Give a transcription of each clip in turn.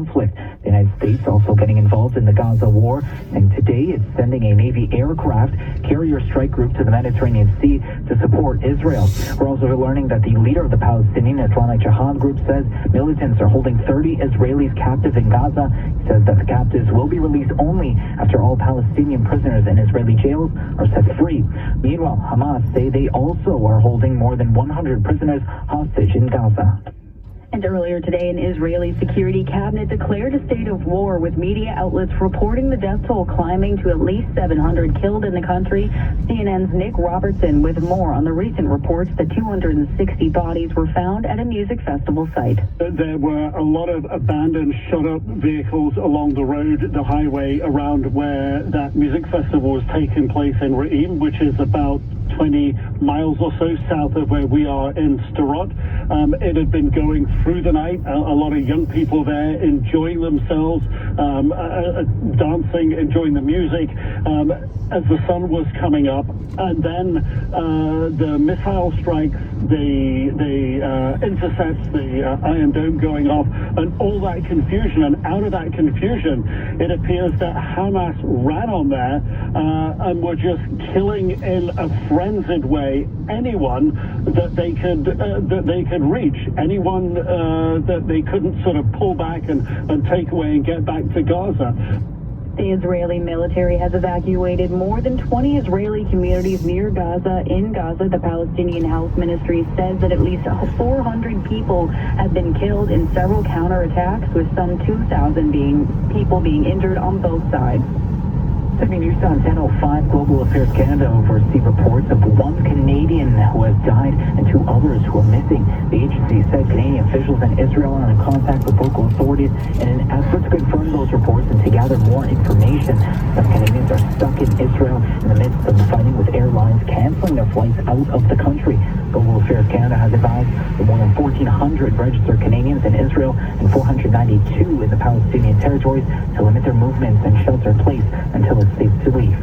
conflict. The United States also getting involved in the Gaza war, and today it's sending a Navy aircraft carrier strike group to the Mediterranean Sea to support Israel. We're also learning that the leader of the Palestinian Islamic Jihad group says militants are holding 30 Israelis captive in Gaza. He says that the captives will be released only after all Palestinian prisoners in Israeli jails are set free. Meanwhile, Hamas say they also are holding more than 100 prisoners hostage in Gaza. And earlier today, an Israeli security cabinet declared a state of war, with media outlets reporting the death toll climbing to at least 700 killed in the country. CNN's Nick Robertson with more on the recent reports that 260 bodies were found at a music festival site. There were a lot of abandoned, shut-up vehicles along the road, the highway around where that music festival was taking place in Re'im, which is about 20 miles or so south of where we are in Sderot. It had been going through the night. A lot of young people there enjoying themselves, dancing, enjoying the music as the sun was coming up. And then the missile strikes, the intercepts, the Iron Dome going off, and all that confusion. And out of that confusion, it appears that Hamas ran on there and were just killing in a frenzied way anyone that they could reach, anyone that they couldn't sort of pull back and take away and get back to Gaza. The Israeli military has evacuated more than 20 Israeli communities near Gaza. In Gaza, the Palestinian Health Ministry says that at least 400 people have been killed in several counterattacks, with some 2,000 people being injured on both sides. 7 News on 10:05, Global Affairs Canada oversees reports of one Canadian who has died and 2 others who are missing. The agency said Canadian officials in Israel are in contact with local authorities in an effort to confirm those reports and to gather more information. Some Canadians are stuck in Israel in the midst of fighting with airlines canceling their flights out of the country. Global Affairs Canada has advised the more than 1,400 registered Canadians in Israel and 492 in the Palestinian territories to limit their movements and shelter in place until it's safe to leave.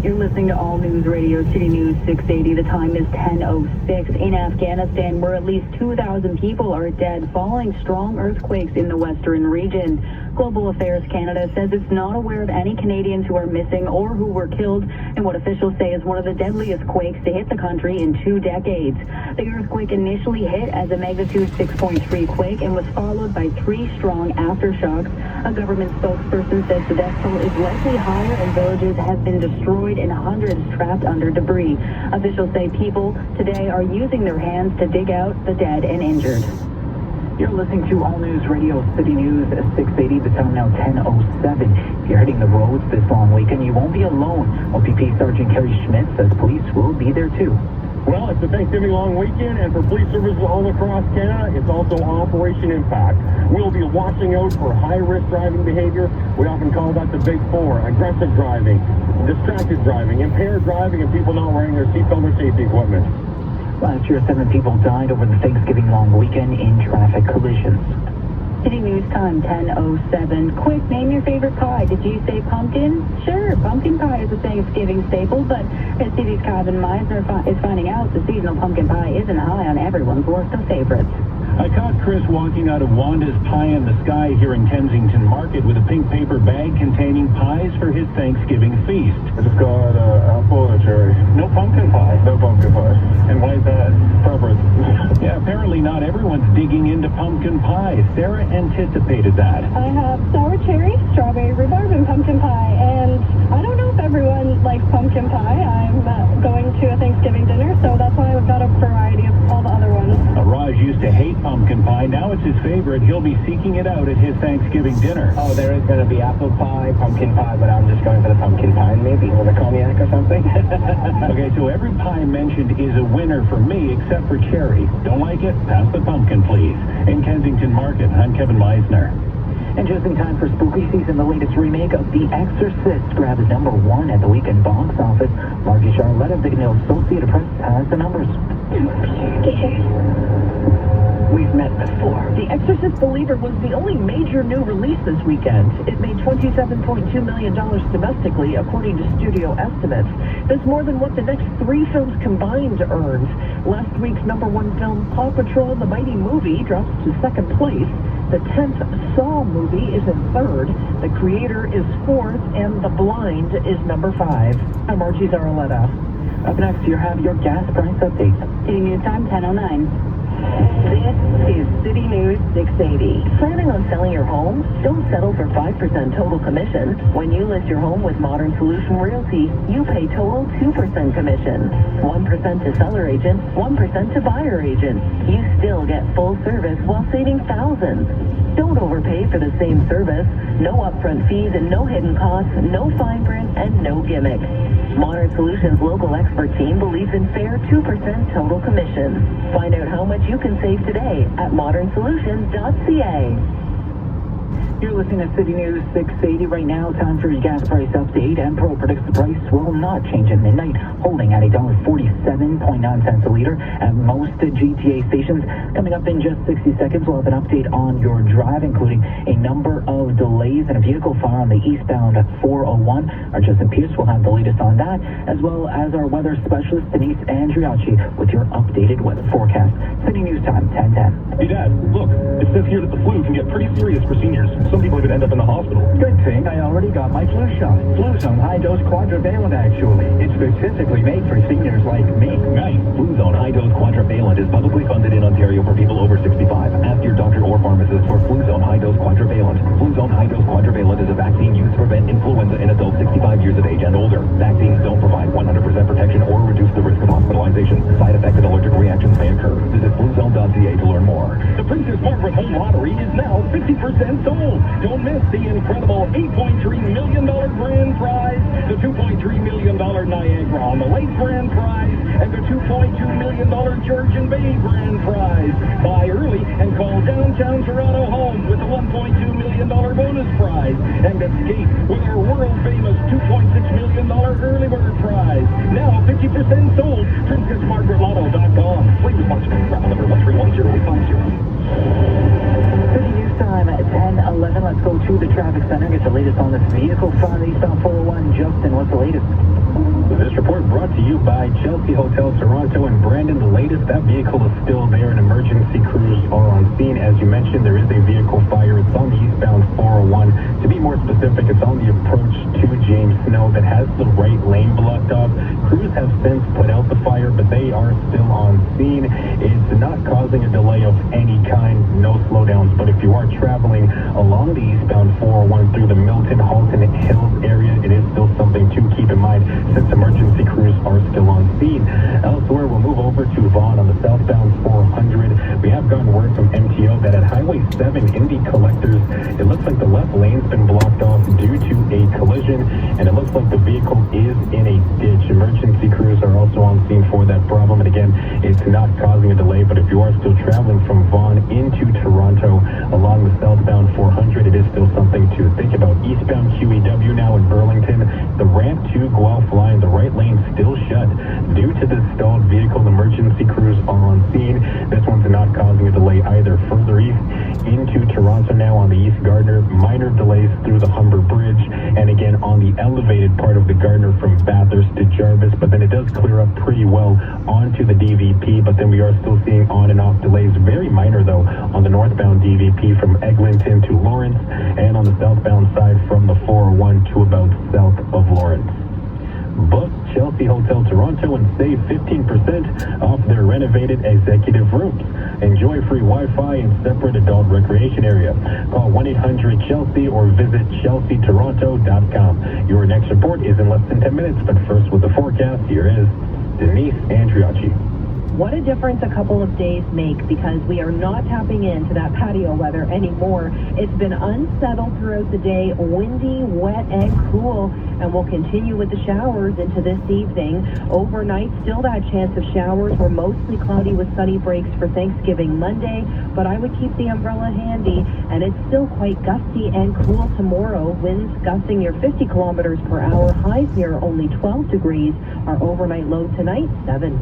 You're listening to All News Radio, City News 680. The time is 10:06. In Afghanistan, where at least 2,000 people are dead following strong earthquakes in the western region. Global Affairs Canada says it's not aware of any Canadians who are missing or who were killed in what officials say is one of the deadliest quakes to hit the country in 2 decades. The earthquake initially hit as a magnitude 6.3 quake and was followed by 3 strong aftershocks. A government spokesperson says the death toll is likely higher and villages have been destroyed and hundreds trapped under debris. Officials say people today are using their hands to dig out the dead and injured. You're listening to All News Radio, City News 680, the time now 10:07. If you're hitting the roads this long weekend, you won't be alone. OPP Sergeant Kerry Schmidt says police will be there too. Well, it's a Thanksgiving long weekend, and for police services all across Canada, it's also Operation Impact. We'll be watching out for high-risk driving behavior. We often call that the Big Four: aggressive driving, distracted driving, impaired driving, and people not wearing their seatbelt or safety equipment. Last year, 7 people died over the Thanksgiving long weekend in traffic collisions. City News time 10:07. Quick, name your favorite pie. Did you say pumpkin? Sure, pumpkin pie is a Thanksgiving staple, but as city's Kevin Meisner is finding out, the seasonal pumpkin pie isn't high on everyone's list of favorites. I caught Chris walking out of Wanda's Pie in the Sky here in Kensington Market with a pink paper bag containing pies for his Thanksgiving feast. I just got apple and cherry. No pumpkin pie. No pumpkin pie. And why is that? Preference. Yeah, apparently not everyone's digging into pumpkin pie. Sarah anticipated that. I have sour cherry, strawberry rhubarb, and pumpkin pie. And I don't know if everyone likes pumpkin pie. I'm going to a Thanksgiving dinner, so that's why I've got a variety of all the other ones. Raj used to hate pumpkin pie. Now it's his favorite. He'll be seeking it out at his Thanksgiving dinner. Oh, there is going to be apple pie, pumpkin pie, but I'm just going for the pumpkin pie, maybe with a cognac or something. Okay, so every pie mentioned is a winner for me, except for cherry. Don't like it? Pass the pumpkin, please. In Kensington Market, I'm Kevin Meisner. And just in time for spooky season, the latest remake of The Exorcist grabs #1 at the weekend box office. Margie Charlotte of the Associated Press has the numbers. We've met before. The Exorcist Believer was the only major new release this weekend. It made $27.2 million domestically, according to studio estimates. That's more than what the next 3 films combined earns. Last week's #1 film, Paw Patrol: The Mighty Movie, drops to second place. The 10th Saw movie is in third. The Creator is fourth, and The Blind is number 5. I'm Archie Zaraletta. Up next, you have your gas price update. City News Time 10:09. This is City News 680. Planning on selling your home? Don't settle for 5% total commission. When you list your home with Modern Solution Realty, you pay total 2% commission. 1% to seller agent, 1% to buyer agent. You still get full service while saving thousands. Don't overpay for the same service. No upfront fees and no hidden costs, no fine print, and no gimmicks. Modern Solutions local expert team believes in fair 2% total commission. Find out how much you can save today at modernsolutions.ca. You're listening to City News 680 right now. Time for your gas price update. Empro predicts the price will not change at midnight, holding at $1.47.9 a liter at most GTA stations. Coming up in just 60 seconds, we'll have an update on your drive, including a number of delays and a vehicle fire on the eastbound 401. Our Justin Pierce will have the latest on that, as well as our weather specialist, Denise Andriacci, with your updated weather forecast. City News Time, 10:10. Hey, Dad, look. It says here that the flu can get pretty serious for seniors. Some people even end up in the hospital. Good thing I already got my flu shot. Fluzone high-dose quadrivalent, actually. It's specifically made for seniors like me. Nice. Fluzone high-dose quadrivalent is publicly funded in Ontario for people over 65. Ask your doctor or pharmacist for Fluzone high-dose quadrivalent. Fluzone high-dose quadrivalent is a vaccine used to prevent influenza in adults 65 years of age and older. Vaccines don't provide 100% protection or reduce the risk of hospitalization. Side effects and allergic reactions may occur. Visit fluzone.ca to learn more. The Princess Margaret Home Lottery is now 50% sold. Don't miss the incredible $8.3 million grand prize, the $2.3 million Niagara on the Lake grand prize, and the $2.2 million Georgian Bay grand prize. Buy early and call downtown Toronto home with the $1.2 million bonus prize, and escape with our world-famous $2.6 million early bird prize. Now 50% sold. PrincessMargaretLotto.com. Please watch raffle number 1310850. City News Time at 10:11. Let's go to the traffic center. Get the latest on this vehicle fire eastbound 401. Justin, what's the latest? This report brought to you by Chelsea Hotel Toronto and Brandon. The latest, that vehicle is still there and emergency crews are on scene. As you mentioned, there is a vehicle fire. It's on the eastbound 401. To be more specific, it's on the approach to James Snow that has the right lane blocked off. Crews have since put out the fire, but they are still on scene. It's not causing a delay of any kind, no slowdowns. But if you are traveling along the eastbound 401 through the Milton, Halton Hills area, it is still something to keep in mind since emergency crews are still on scene. Elsewhere, we'll move over to Vaughan on the southbound 400. We have gotten word from MTO that at Highway 7 in the collectors, it looks like the left lane's been blocked off due to a collision, and it looks like the vehicle is in a ditch. Emergency crews are also on scene for that problem, and again, it's not causing a delay, but if you are still traveling from Vaughan into Toronto along the southbound 400, it is still something to think about. Eastbound QEW now in Burlington, the ramp to Guelph line, the right lane still shut due to the stalled vehicle. Emergency crews are on scene. This one's not causing a delay either. Further east into Toronto now on the East Gardner, minor delays through the Humber Bridge, and again on the elevated part of the Gardner from Bathurst to Jarvis, but then it does clear up pretty well onto the DVP, but then we are still seeing on and off delays, very minor though, on the northbound DVP from Eglinton to Lawrence, and on the southbound side from the 401 to about south of Lawrence. Book Chelsea Hotel Toronto and save 15% off their renovated executive rooms. Enjoy free Wi-Fi and separate adult recreation area. Call 1-800-CHELSEA or visit chelseatoronto.com. Your next report is in less than 10 minutes, but first with the forecast, here is Denise Andriacci. What a difference a couple of days make, because we are not tapping into that patio weather anymore. It's been unsettled throughout the day, windy, wet, and cool, and we'll continue with the showers into this evening. Overnight, still that chance of showers. We're mostly cloudy with sunny breaks for Thanksgiving Monday, but I would keep the umbrella handy, and it's still quite gusty and cool tomorrow. Winds gusting near 50 kilometers per hour. Highs near only 12 degrees. Our overnight low tonight, 7.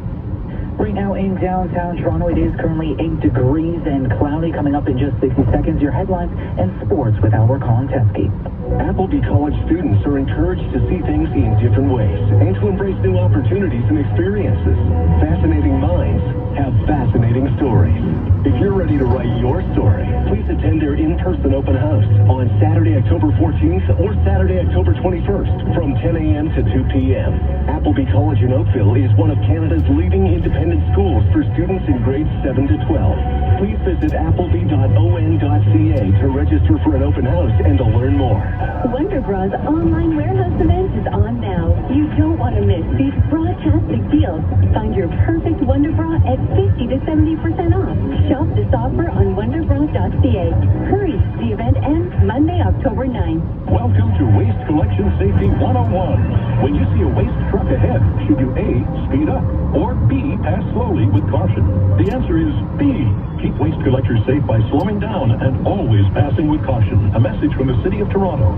Right now in downtown Toronto, it is currently 8 degrees and cloudy. Coming up in just 60 seconds, your headlines and sports with Albert Kontesky. Appleby College students are encouraged to see things in different ways and to embrace new opportunities and experiences. Fascinating minds have fascinating stories. If you're ready to write your story, please attend their in-person open house on Saturday, October 14th or Saturday, October 21st from 10 a.m. to 2 p.m. Appleby College in Oakville is one of Canada's leading independent schools for students in grades 7 to 12. Please visit appleby.on.ca to register for an open house and to learn more. Wonderbras online warehouse event is on now. You don't want to miss these bra-tastic deals. Find your perfect Wonder Bra at 50 to 70% off. Shop this offer on wonderbra.ca. Hurry, the event ends Monday, October 9th. Welcome to Waste Collection Safety 101. When you see a waste truck ahead, should you A, speed up, or B, pass slowly with caution? The answer is B. Keep waste collectors safe by slowing down and always passing with caution. A message from the City of Toronto.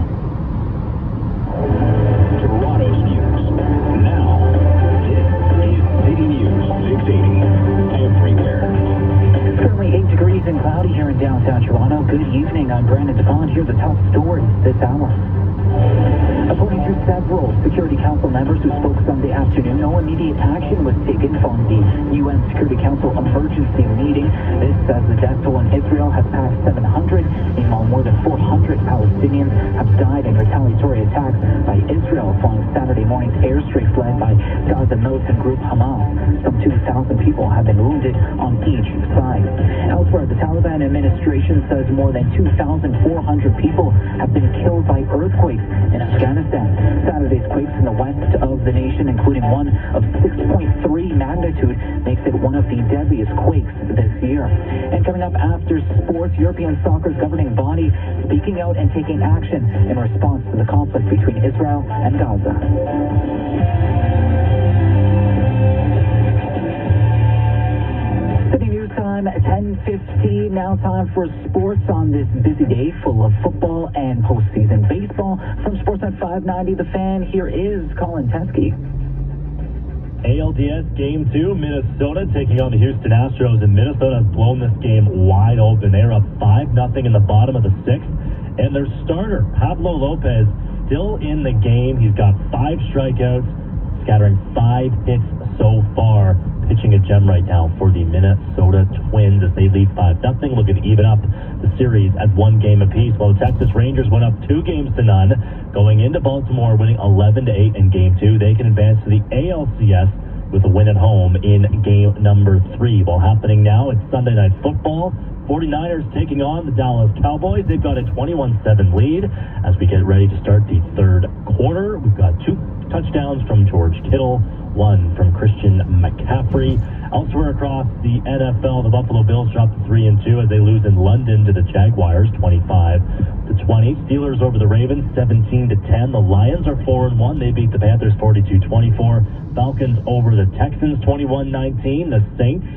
Toronto's news. Now, this is City News 680. Everywhere. Currently 8 degrees and cloudy here in downtown Toronto. Good evening. I'm Brandon DePont. Here are the top stories this hour. According to several Security Council members who spoke Sunday afternoon, no immediate action was taken following the UN Security Council emergency meeting. This says the death toll in Israel has passed 700. Meanwhile, more than 400 Palestinians have died in retaliatory attacks by Israel following Saturday morning's airstrikes led by Gaza militant group Hamas. Some 2,000 people have been wounded on each side. Elsewhere, the Taliban administration says more than 2,400 people have been killed by earthquakes in Afghanistan. Saturday's quakes in the west of the nation, including one of 6.3 magnitude, makes it one of the deadliest quakes this year. And coming up after sports, European soccer's governing body speaking out and taking action in response to the conflict between Israel and Gaza. City News time at 10:15. Now time for sports on this busy day full of football and postseason baseball. From Sportsnet 590, The Fan, here is Colin Teskey. ALDS Game 2, Minnesota taking on the Houston Astros, and Minnesota has blown this game wide open. They're up 5-0 in the bottom of the sixth, and their starter, Pablo Lopez, still in the game. He's got 5 strikeouts, scattering 5 hits so far, pitching a gem right now for the Minnesota Twins as they lead 5-0, looking to even up the series at 1 game apiece, while the Texas Rangers went up 2-0, going into Baltimore, winning 11-8 in Game 2. They can advance to the ALCS with a win at home in Game number 3. While happening now, it's Sunday Night Football. 49ers taking on the Dallas Cowboys. They've got a 21-7 lead as we get ready to start the third quarter. We've got 2 touchdowns from George Kittle, 1 from Christian McCaffrey. Elsewhere across the NFL, the Buffalo Bills dropped to 3-2 as they lose in London to the Jaguars, 25-20. Steelers over the Ravens, 17-10. The Lions are 4-1. They beat the Panthers 42-24. Falcons over the Texans, 21-19. The Saints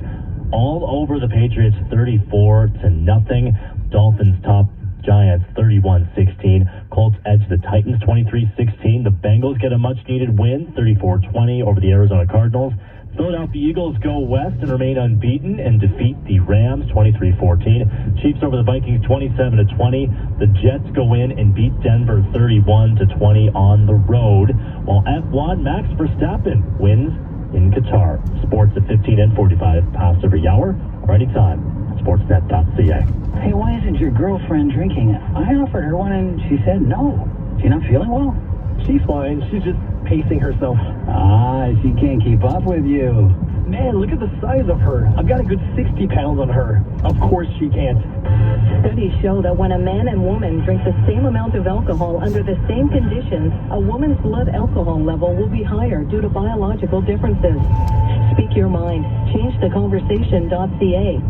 all over the Patriots, 34-0. Dolphins top Giants 31-16. Colts edge the Titans 23-16. The Bengals get a much-needed win, 34-20 over the Arizona Cardinals. Philadelphia Eagles go west and remain unbeaten and defeat the Rams 23-14. Chiefs over the Vikings 27-20. The Jets go in and beat Denver 31-20 on the road, while F1 Max Verstappen wins in Qatar. Sports at 15 and 45 past every hour or anytime. Sportsnet.ca. Hey, why isn't your girlfriend drinking? I offered her one and she said no. She not feeling well? She's fine. She's just pacing herself. She can't keep up with you. Man, look at the size of her. I've got a good 60 pounds on her. Of course she can't. Studies show that when a man and woman drink the same amount of alcohol under the same conditions, a woman's blood alcohol level will be higher due to biological differences. Speak your mind. ChangeTheConversation.ca.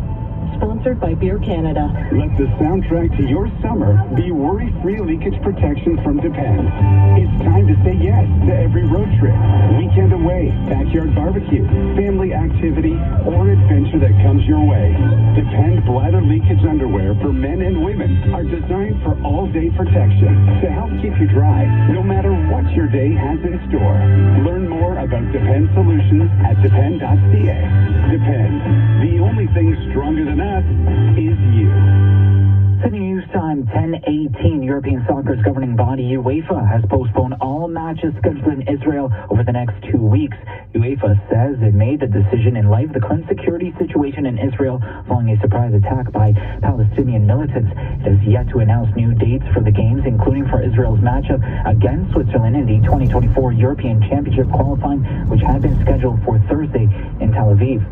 Sponsored by Beer Canada. Let the soundtrack to your summer be worry-free leakage protection from Depend. It's time to say yes to every road trip, weekend away, backyard barbecue, family activity, or adventure that comes your way. Depend bladder leakage underwear for men and women are designed for all-day protection to help keep you dry, no matter what your day has in store. Learn more about Depend solutions at Depend.ca. Depend. The only thing stronger than us is you. City News Time 10:18. European soccer's governing body UEFA has postponed all matches scheduled in Israel over the next 2 weeks. UEFA says it made the decision in light of the current security situation in Israel following a surprise attack by Palestinian militants. It has yet to announce new dates for the games, including for Israel's matchup against Switzerland in the 2024 European Championship qualifying, which had been scheduled for Thursday in Tel Aviv.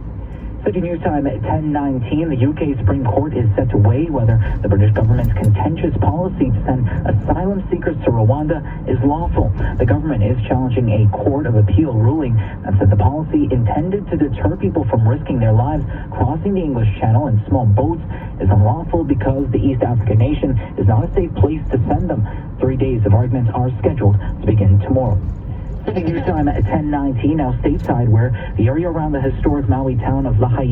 City News Time at 10:19. The UK Supreme Court is set to weigh whether the British government's contentious policy to send asylum seekers to Rwanda is lawful. The government is challenging a court of appeal ruling that said the policy intended to deter people from risking their lives crossing the English Channel in small boats is unlawful because the East African nation is not a safe place to send them. 3 days of arguments are scheduled to begin tomorrow. City News Time at 10:19. Now stateside, where the area around the historic Maui town of Lahaina